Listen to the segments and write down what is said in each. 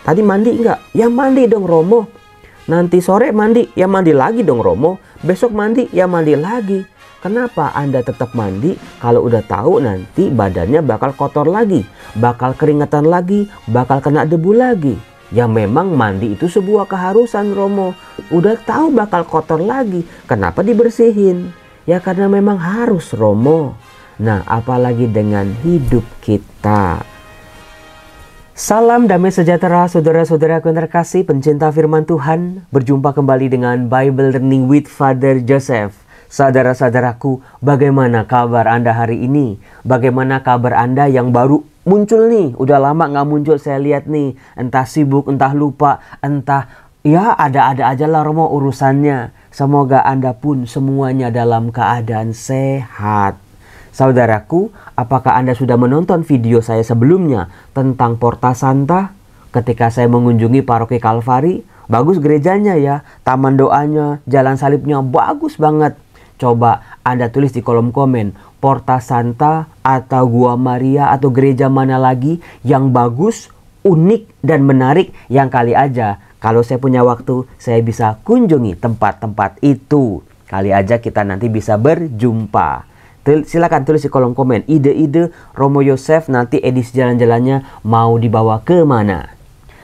Tadi mandi enggak? Ya mandi dong Romo. Nanti sore mandi, ya mandi lagi dong Romo. Besok mandi, ya mandi lagi. Kenapa Anda tetap mandi kalau udah tahu nanti badannya bakal kotor lagi, bakal keringetan lagi, bakal kena debu lagi? Ya memang mandi itu sebuah keharusan Romo. Udah tahu bakal kotor lagi, kenapa dibersihin? Ya karena memang harus Romo. Nah apalagi dengan hidup kita. Salam damai sejahtera saudara-saudaraku yang terkasih, pencinta firman Tuhan. Berjumpa kembali dengan Bible Learning with Father Joseph. Saudara-saudaraku, bagaimana kabar Anda hari ini? Bagaimana kabar Anda yang baru muncul nih? Udah lama gak muncul, saya lihat nih. Entah sibuk, entah lupa, entah ya ada-ada aja lah Romo urusannya. Semoga Anda pun semuanya dalam keadaan sehat. Saudaraku, apakah Anda sudah menonton video saya sebelumnya tentang Porta Santa? Ketika saya mengunjungi paroki Kalvari, bagus gerejanya ya, taman doanya, jalan salibnya bagus banget. Coba Anda tulis di kolom komen, Porta Santa atau Gua Maria atau gereja mana lagi yang bagus, unik dan menarik yang kali aja kalau saya punya waktu saya bisa kunjungi tempat-tempat itu. Kali aja kita nanti bisa berjumpa. Silakan tulis di kolom komen ide-ide Romo Yosef nanti edisi jalan-jalannya mau dibawa ke mana.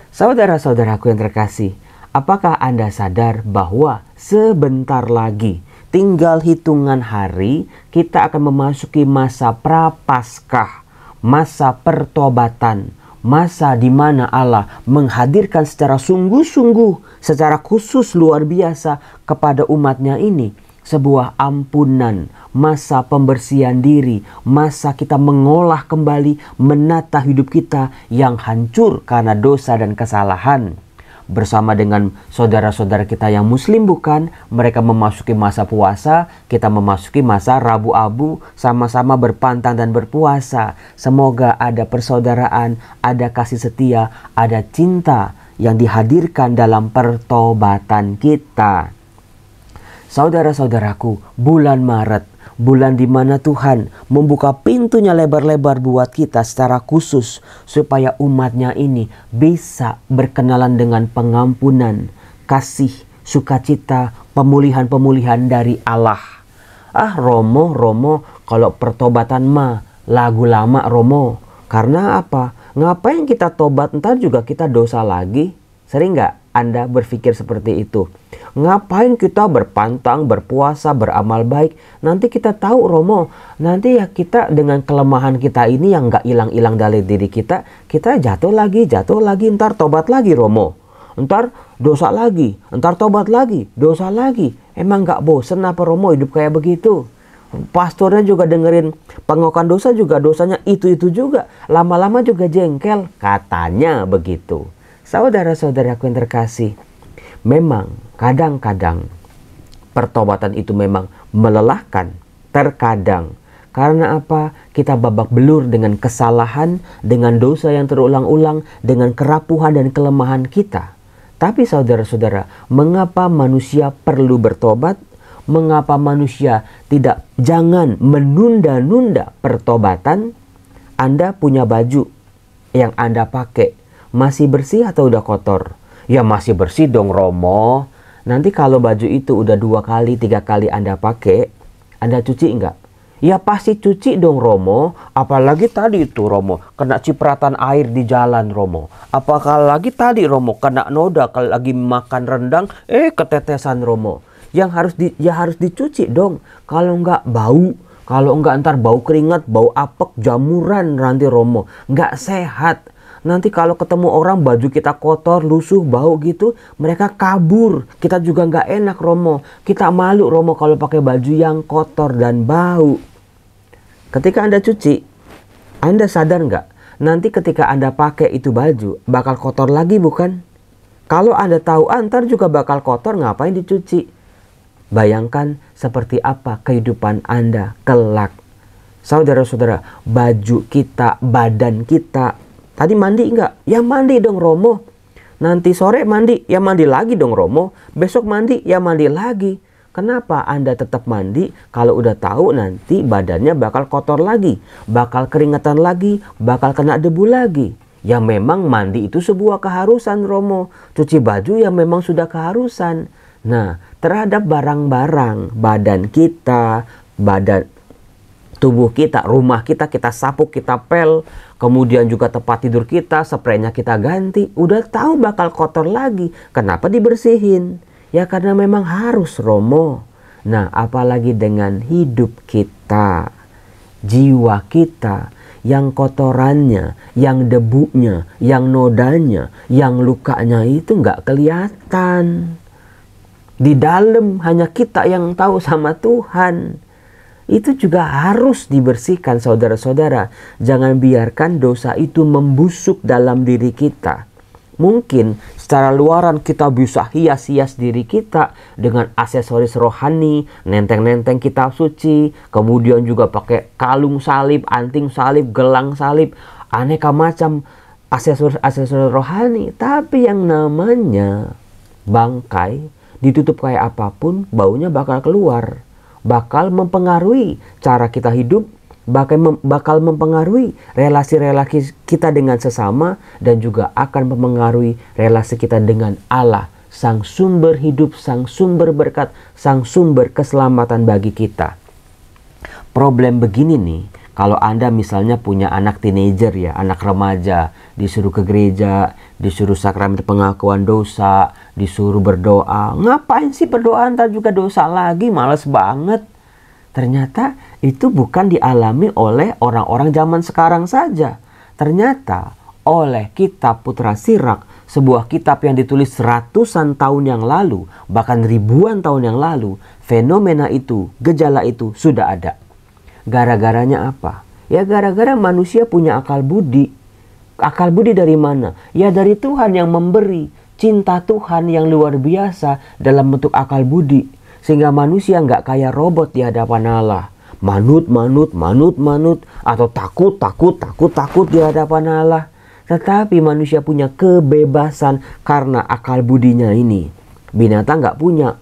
Saudara-saudaraku yang terkasih, apakah Anda sadar bahwa sebentar lagi, tinggal hitungan hari, kita akan memasuki masa prapaskah, masa pertobatan, masa di mana Allah menghadirkan secara sungguh-sungguh, secara khusus luar biasa kepada umatnya ini sebuah ampunan, masa pembersihan diri, masa kita mengolah kembali, menata hidup kita yang hancur karena dosa dan kesalahan. Bersama dengan saudara-saudara kita yang muslim bukan, mereka memasuki masa puasa, kita memasuki masa Rabu Abu, sama-sama berpantang dan berpuasa. Semoga ada persaudaraan, ada kasih setia, ada cinta yang dihadirkan dalam pertobatan kita. Saudara-saudaraku, bulan Maret, bulan di mana Tuhan membuka pintunya lebar-lebar buat kita secara khusus supaya umatnya ini bisa berkenalan dengan pengampunan, kasih, sukacita, pemulihan-pemulihan dari Allah. Romo, kalau pertobatan mah lagu lama Romo. Karena apa? Ngapain kita tobat ntar juga kita dosa lagi? Sering nggak Anda berpikir seperti itu? Ngapain kita berpantang, berpuasa, beramal baik? Nanti kita tahu Romo, nanti ya kita dengan kelemahan kita ini yang nggak hilang-hilang dari diri kita jatuh lagi, ntar tobat lagi Romo. Ntar dosa lagi, ntar tobat lagi, dosa lagi. Emang nggak bosen apa Romo hidup kayak begitu? Pastornya juga dengerin pengakuan dosa juga dosanya itu-itu juga. Lama-lama juga jengkel, katanya begitu. Saudara-saudaraku yang terkasih, memang kadang-kadang pertobatan itu memang melelahkan. Terkadang karena apa? Kita babak belur dengan kesalahan, dengan dosa yang terulang-ulang, dengan kerapuhan dan kelemahan kita. Tapi saudara-saudara, mengapa manusia perlu bertobat? Mengapa manusia jangan menunda-nunda pertobatan? Anda punya baju yang Anda pakai masih bersih atau udah kotor? Ya masih bersih dong Romo. Nanti kalau baju itu udah 2 kali, 3 kali Anda pakai, Anda cuci enggak? Ya pasti cuci dong Romo. Apalagi tadi itu Romo, kena cipratan air di jalan Romo. Apalagi tadi Romo, kena noda kalau lagi makan rendang, ketetesan Romo. Yang harus dicuci dong. Kalau enggak bau, kalau enggak ntar bau keringat, bau apek, jamuran nanti Romo. Enggak sehat. Nanti kalau ketemu orang baju kita kotor, lusuh, bau gitu, mereka kabur. Kita juga nggak enak Romo. Kita malu Romo kalau pakai baju yang kotor dan bau. Ketika Anda cuci, Anda sadar nggak? Nanti ketika Anda pakai itu baju, bakal kotor lagi bukan? Kalau Anda tahu ntar juga bakal kotor, ngapain dicuci? Bayangkan seperti apa kehidupan Anda kelak. Saudara-saudara, baju kita, badan kita, tadi mandi enggak? Ya mandi dong Romo. Nanti sore mandi, ya mandi lagi dong Romo. Besok mandi, ya mandi lagi. Kenapa Anda tetap mandi kalau udah tahu nanti badannya bakal kotor lagi, bakal keringetan lagi, bakal kena debu lagi? Ya memang mandi itu sebuah keharusan Romo. Cuci baju ya memang sudah keharusan. Nah, terhadap barang-barang, badan kita, badan tubuh kita, rumah kita, kita sapu, kita pel, kemudian juga tempat tidur kita, spraynya kita ganti, udah tahu bakal kotor lagi. Kenapa dibersihin? Ya karena memang harus Romo. Nah, apalagi dengan hidup kita, jiwa kita, yang kotorannya, yang debunya, yang nodanya, yang lukanya itu nggak kelihatan. Di dalam hanya kita yang tahu sama Tuhan. Itu juga harus dibersihkan saudara-saudara. Jangan biarkan dosa itu membusuk dalam diri kita. Mungkin secara luaran kita bisa hias-hias diri kita dengan aksesoris rohani, nenteng-nenteng kitab suci, kemudian juga pakai kalung salib, anting salib, gelang salib, aneka macam aksesoris rohani. Tapi yang namanya bangkai, ditutup kayak apapun, baunya bakal keluar. Bakal mempengaruhi cara kita hidup, bakal mempengaruhi relasi-relasi kita dengan sesama, dan juga akan mempengaruhi relasi kita dengan Allah, sang sumber hidup, sang sumber berkat, sang sumber keselamatan bagi kita. Problem begini nih, kalau Anda misalnya punya anak teenager ya, anak remaja, disuruh ke gereja, disuruh sakramen pengakuan dosa, disuruh berdoa. Ngapain sih berdoa, ntar juga dosa lagi, males banget. Ternyata itu bukan dialami oleh orang-orang zaman sekarang saja. Ternyata oleh kitab Putra Sirak, sebuah kitab yang ditulis ratusan tahun yang lalu, bahkan ribuan tahun yang lalu, fenomena itu, gejala itu sudah ada. Gara-garanya apa? Ya gara-gara manusia punya akal budi. Akal budi dari mana? Ya dari Tuhan yang memberi. Cinta Tuhan yang luar biasa dalam bentuk akal budi. Sehingga manusia nggak kayak robot di hadapan Allah. Manut, atau takut di hadapan Allah. Tetapi manusia punya kebebasan karena akal budinya ini. Binatang nggak punya,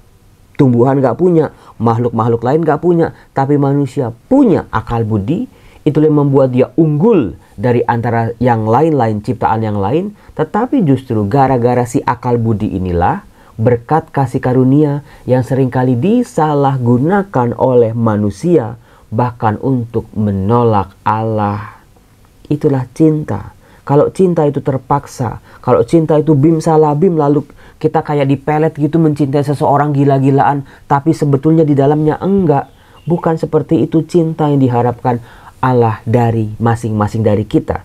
tumbuhan nggak punya, makhluk-makhluk lain nggak punya. Tapi manusia punya akal budi. Itulah yang membuat dia unggul dari antara yang lain-lain, ciptaan yang lain. Tetapi justru gara-gara si akal budi inilah, berkat kasih karunia yang seringkali disalahgunakan oleh manusia, bahkan untuk menolak Allah. Itulah cinta. Kalau cinta itu terpaksa, kalau cinta itu bim salah bim, lalu kita kayak dipelet gitu mencintai seseorang gila-gilaan, tapi sebetulnya di dalamnya enggak. Bukan seperti itu cinta yang diharapkan Allah dari masing-masing dari kita.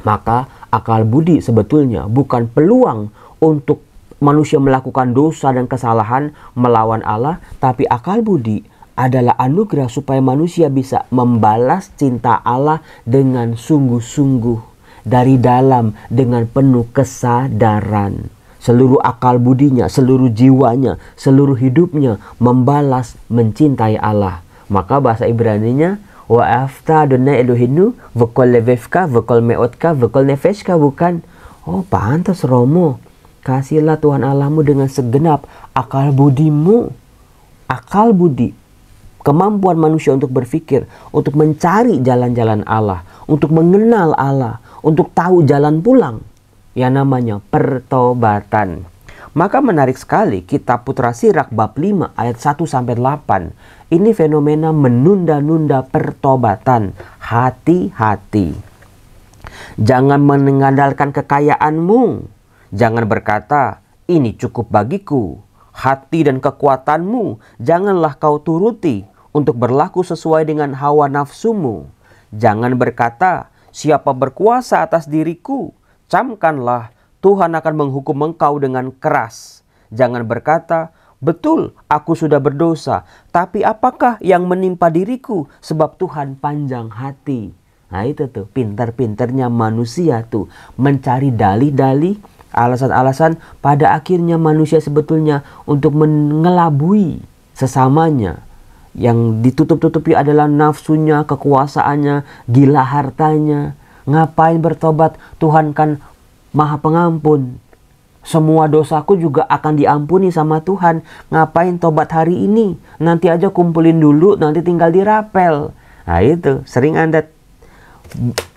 Maka akal budi sebetulnya bukan peluang untuk manusia melakukan dosa dan kesalahan melawan Allah, tapi akal budi adalah anugerah supaya manusia bisa membalas cinta Allah dengan sungguh-sungguh dari dalam, dengan penuh kesadaran. Seluruh akal budinya, seluruh jiwanya, seluruh hidupnya membalas mencintai Allah. Maka bahasa Ibraninya wa afta adonai Elohinu v'kol levevka v'kol meotka v'kol nefeshka, bukan? Oh pantas Romo, kasihlah Tuhan Allahmu dengan segenap akal budimu. Akal budi, kemampuan manusia untuk berpikir, untuk mencari jalan-jalan Allah, untuk mengenal Allah, untuk tahu jalan pulang, yang namanya pertobatan. Maka menarik sekali kitab Putra Sirak bab 5 ayat 1-8. Ini fenomena menunda-nunda pertobatan. Hati-hati. Jangan mengandalkan kekayaanmu. Jangan berkata, ini cukup bagiku. Hati dan kekuatanmu janganlah kau turuti untuk berlaku sesuai dengan hawa nafsumu. Jangan berkata, siapa berkuasa atas diriku? Camkanlah, Tuhan akan menghukum engkau dengan keras. Jangan berkata, betul aku sudah berdosa, tapi apakah yang menimpa diriku sebab Tuhan panjang hati. Nah itu tuh pintar-pintarnya manusia tuh mencari dalih-dalih, alasan-alasan, pada akhirnya manusia sebetulnya untuk mengelabui sesamanya. Yang ditutup-tutupi adalah nafsunya, kekuasaannya, gila hartanya. Ngapain bertobat? Tuhan kan Maha Pengampun. Semua dosaku juga akan diampuni sama Tuhan. Ngapain tobat hari ini? Nanti aja kumpulin dulu, nanti tinggal dirapel. Nah itu, sering Anda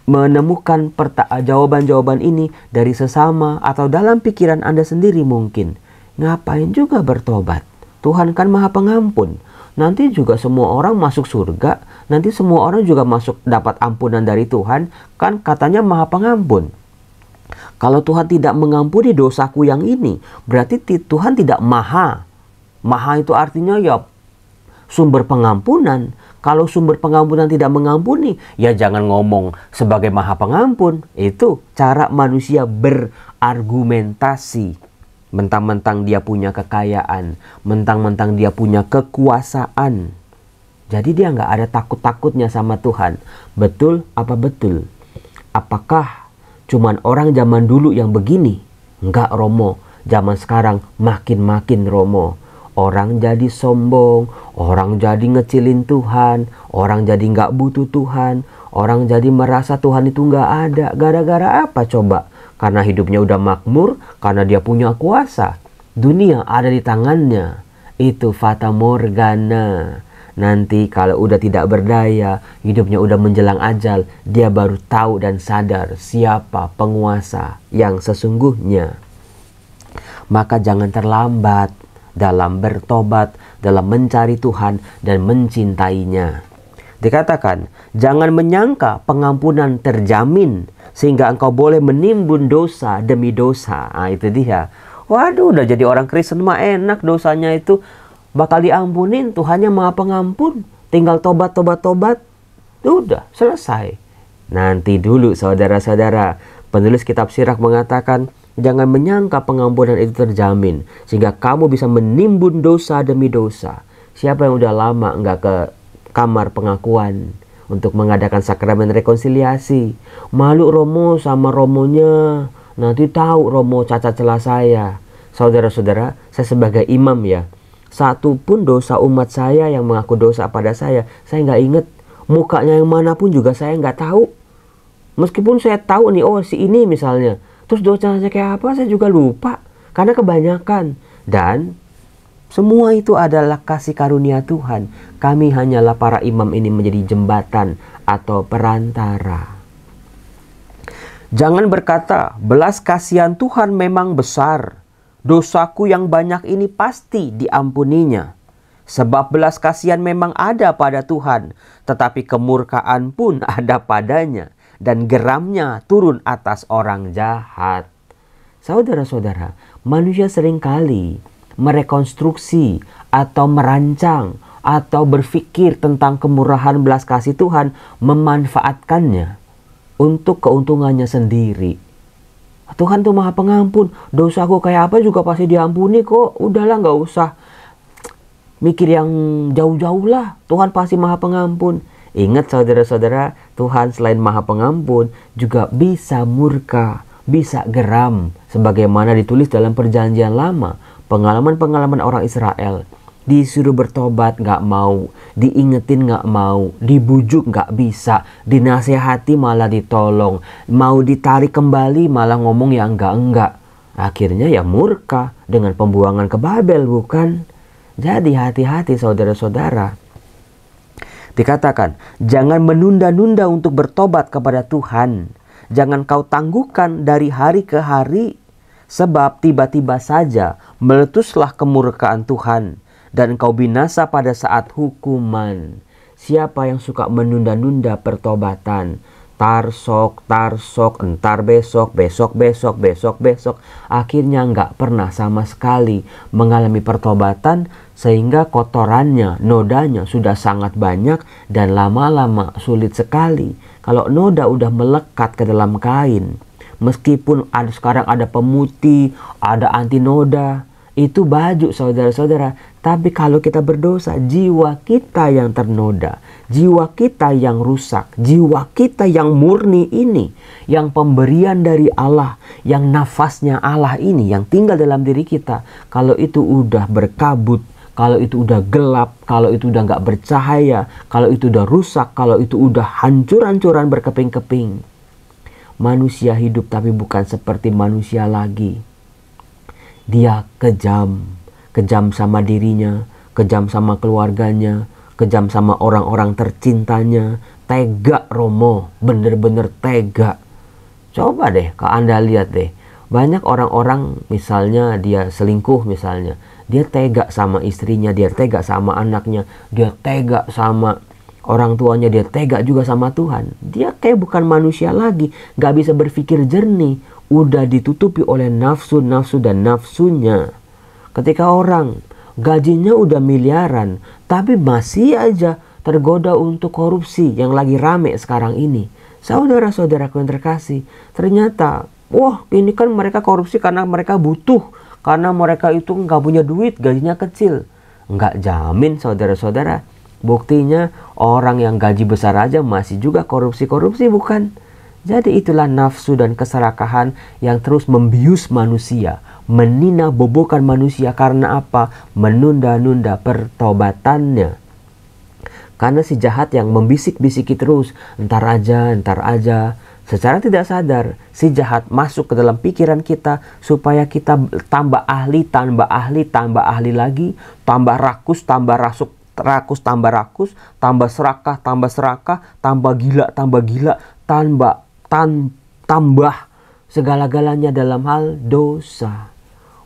menemukan jawaban-jawaban ini dari sesama atau dalam pikiran Anda sendiri mungkin. Ngapain juga bertobat? Tuhan kan Maha Pengampun. Nanti juga semua orang masuk surga. Nanti semua orang juga dapat ampunan dari Tuhan. Kan katanya Maha Pengampun. Kalau Tuhan tidak mengampuni dosaku yang ini, berarti Tuhan tidak maha. Maha itu artinya ya sumber pengampunan. Kalau sumber pengampunan tidak mengampuni, ya jangan ngomong sebagai Maha Pengampun. Itu cara manusia berargumentasi. Mentang-mentang dia punya kekayaan, mentang-mentang dia punya kekuasaan. Jadi dia nggak ada takut-takutnya sama Tuhan. Betul apa betul? Apakah cuman orang zaman dulu yang begini? Enggak, Romo. Zaman sekarang makin-makin, Romo. Orang jadi sombong, orang jadi ngecilin Tuhan, orang jadi nggak butuh Tuhan, orang jadi merasa Tuhan itu nggak ada. Gara-gara apa coba? Karena hidupnya udah makmur, karena dia punya kuasa. Dunia ada di tangannya. Itu fata morgana. Nanti kalau udah tidak berdaya, hidupnya udah menjelang ajal, dia baru tahu dan sadar siapa penguasa yang sesungguhnya. Maka jangan terlambat dalam bertobat, dalam mencari Tuhan dan mencintainya. Dikatakan, jangan menyangka pengampunan terjamin sehingga engkau boleh menimbun dosa demi dosa. Nah, itu dia. Waduh, udah jadi orang Kristen mah enak, dosanya itu bakal diampunin. Tuhannya Maha Pengampun. Tinggal tobat. Udah, selesai. Nanti dulu saudara-saudara, penulis kitab Sirach mengatakan, jangan menyangka pengampunan itu terjamin sehingga kamu bisa menimbun dosa demi dosa. Siapa yang udah lama nggak ke kamar pengakuan untuk mengadakan sakramen rekonsiliasi? Malu Romo sama Romonya, nanti tahu Romo cacat celah saya. Saudara-saudara, saya sebagai imam ya, satu pun dosa umat saya yang mengaku dosa pada saya nggak inget. Mukanya yang manapun juga saya nggak tahu. Meskipun saya tahu nih, oh si ini misalnya, terus dosanya kayak apa saya juga lupa. Karena kebanyakan. Dan semua itu adalah kasih karunia Tuhan. Kami hanyalah para imam ini menjadi jembatan atau perantara. Jangan berkata, belas kasihan Tuhan memang besar. Dosaku yang banyak ini pasti diampuninya. Sebab belas kasihan memang ada pada Tuhan, tetapi kemurkaan pun ada padanya. Dan geramnya turun atas orang jahat. Saudara-saudara, manusia seringkali merekonstruksi atau merancang atau berpikir tentang kemurahan belas kasih Tuhan, memanfaatkannya untuk keuntungannya sendiri. Tuhan tuh Maha Pengampun, dosaku kayak apa juga pasti diampuni kok. Udahlah, nggak usah mikir yang jauh-jauh lah. Tuhan pasti Maha Pengampun. Ingat saudara-saudara, Tuhan selain Maha Pengampun juga bisa murka, bisa geram. Sebagaimana ditulis dalam Perjanjian Lama, pengalaman-pengalaman orang Israel. Disuruh bertobat nggak mau, diingetin nggak mau, dibujuk nggak bisa, dinasehati malah ditolong, mau ditarik kembali malah ngomong ya enggak. Akhirnya ya murka dengan pembuangan ke Babel, bukan? Jadi hati-hati saudara-saudara. Dikatakan, jangan menunda-nunda untuk bertobat kepada Tuhan. Jangan kau tangguhkan dari hari ke hari. Sebab tiba-tiba saja meletuslah kemurkaan Tuhan. Dan kau binasa pada saat hukuman. Siapa yang suka menunda-nunda pertobatan? Tarsok, entar besok. Akhirnya nggak pernah sama sekali mengalami pertobatan. Sehingga kotorannya, nodanya sudah sangat banyak dan lama-lama sulit sekali. Kalau noda udah melekat ke dalam kain, meskipun sekarang ada pemutih, ada anti noda, itu baju saudara-saudara. Tapi kalau kita berdosa, jiwa kita yang ternoda, jiwa kita yang rusak, jiwa kita yang murni ini, yang pemberian dari Allah, yang nafasnya Allah ini, yang tinggal dalam diri kita, kalau itu udah berkabut, kalau itu udah gelap, kalau itu udah nggak bercahaya, kalau itu udah rusak, kalau itu udah hancur-hancuran berkeping-keping. Manusia hidup tapi bukan seperti manusia lagi. Dia kejam sama dirinya, kejam sama keluarganya, kejam sama orang-orang tercintanya, tega Romo, bener-bener tega. Coba deh kalau Anda lihat deh, banyak orang-orang misalnya dia selingkuh misalnya, dia tega sama istrinya, dia tega sama anaknya, dia tega sama orang tuanya, dia tega juga sama Tuhan. Dia kayak bukan manusia lagi, gak bisa berpikir jernih, udah ditutupi oleh nafsu-nafsu dan nafsunya. Ketika orang gajinya udah miliaran, tapi masih aja tergoda untuk korupsi yang lagi rame sekarang ini. Saudara-saudaraku yang terkasih, ternyata, wah ini kan mereka korupsi karena mereka butuh. Karena mereka itu nggak punya duit, gajinya kecil. Nggak jamin saudara-saudara. Buktinya orang yang gaji besar aja masih juga korupsi-korupsi bukan? Jadi itulah nafsu dan keserakahan yang terus membius manusia, menina-bobokan manusia. Karena apa? Menunda-nunda pertobatannya. Karena si jahat yang membisik-bisiki terus, entar aja, entar aja. Secara tidak sadar, si jahat masuk ke dalam pikiran kita supaya kita tambah ahli, tambah ahli, tambah ahli lagi, tambah rakus, tambah rakus, tambah rakus, tambah serakah, tambah gila, tambah segala-galanya dalam hal dosa.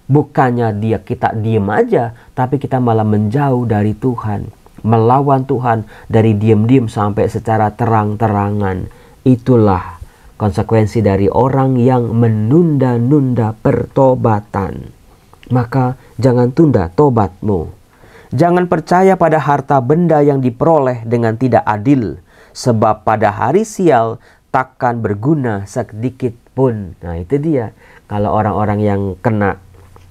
Bukannya kita diem aja, tapi kita malah menjauh dari Tuhan, melawan Tuhan dari diam-diam sampai secara terang-terangan. Itulah konsekuensi dari orang yang menunda-nunda pertobatan. Maka jangan tunda tobatmu. Jangan percaya pada harta benda yang diperoleh dengan tidak adil, sebab pada hari sial takkan berguna sedikit pun. Nah itu dia. Kalau orang-orang yang kena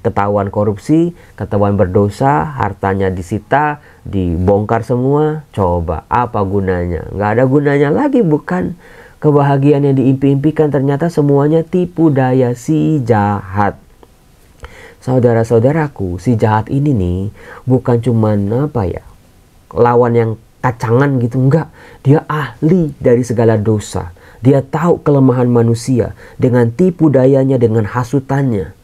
ketahuan korupsi, ketahuan berdosa, hartanya disita, dibongkar semua, coba apa gunanya? Nggak ada gunanya lagi bukan? Kebahagiaan yang diimpi-impikan ternyata semuanya tipu daya si jahat. Saudara-saudaraku, si jahat ini nih bukan cuman lawan yang kacangan gitu, enggak. Dia ahli dari segala dosa. Dia tahu kelemahan manusia dengan tipu dayanya, dengan hasutannya.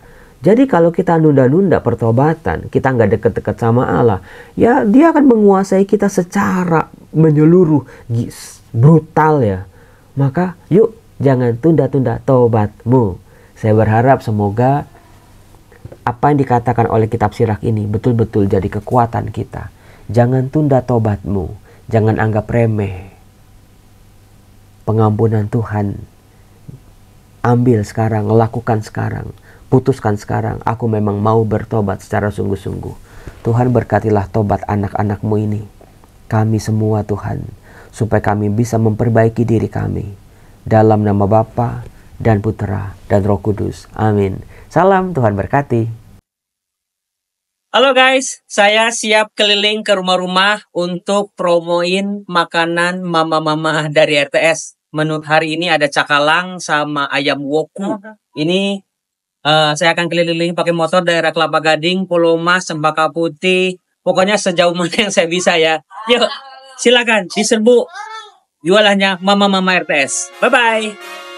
Jadi kalau kita nunda-nunda pertobatan, kita nggak deket-deket sama Allah, ya dia akan menguasai kita secara menyeluruh, brutal ya. Maka yuk jangan tunda-tunda tobatmu. Saya berharap semoga apa yang dikatakan oleh kitab Sirach ini betul-betul jadi kekuatan kita. Jangan tunda tobatmu. Jangan anggap remeh pengampunan Tuhan. Ambil sekarang, lakukan sekarang. Putuskan sekarang, aku memang mau bertobat secara sungguh-sungguh. Tuhan berkatilah tobat anak-anak-Mu ini. Kami semua Tuhan, supaya kami bisa memperbaiki diri kami. Dalam nama Bapa dan Putra dan Roh Kudus. Amin. Salam, Tuhan berkati. Halo guys, saya siap keliling ke rumah-rumah untuk promoin makanan mama-mama dari RTS. Menu hari ini ada cakalang sama ayam woku. Ini saya akan keliling pakai motor daerah Kelapa Gading, Pulau Mas, Cempaka Putih. Pokoknya sejauh mana yang saya bisa ya. Yuk, silakan diserbu jualannya mama-mama RTS. Bye-bye.